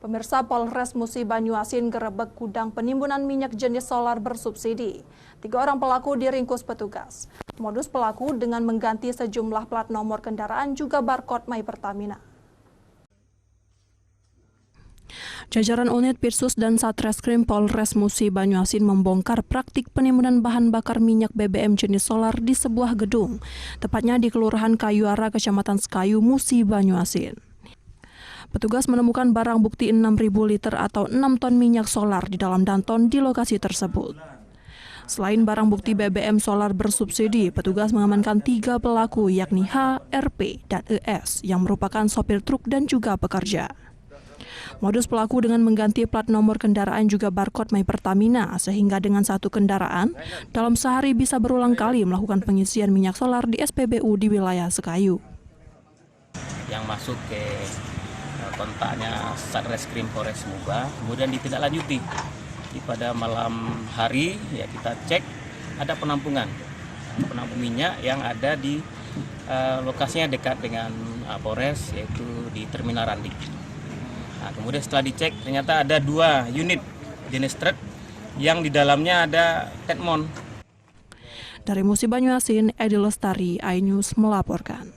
Pemirsa, Polres Musi Banyuasin gerebek gudang penimbunan minyak jenis solar bersubsidi. 3 orang pelaku diringkus petugas. Modus pelaku dengan mengganti sejumlah plat nomor kendaraan juga barcode My Pertamina. Jajaran unit Pirsus dan Satreskrim Polres Musi Banyuasin membongkar praktik penimbunan bahan bakar minyak BBM jenis solar di sebuah gedung, tepatnya di Kelurahan Kayuara, Kecamatan Sekayu, Musi Banyuasin. Petugas menemukan barang bukti 6.000 liter atau 6 ton minyak solar di dalam danton di lokasi tersebut. Selain barang bukti BBM solar bersubsidi, petugas mengamankan 3 pelaku yakni H, RP, dan ES yang merupakan sopir truk dan juga pekerja. Modus pelaku dengan mengganti plat nomor kendaraan juga barcode My Pertamina, sehingga dengan satu kendaraan, dalam sehari bisa berulang kali melakukan pengisian minyak solar di SPBU di wilayah Sekayu. Yang masuk ke kontaknya Satreskrim Polres Muba, kemudian ditindaklanjuti. Pada malam hari ya kita cek ada penampungan minyak yang ada di lokasinya dekat dengan Polres, yaitu di Terminal Randik. Nah, kemudian setelah dicek ternyata ada 2 unit jenis truk yang di dalamnya ada Tedmon. Dari Musi Banyuasin, Edi Lestari, iNews melaporkan.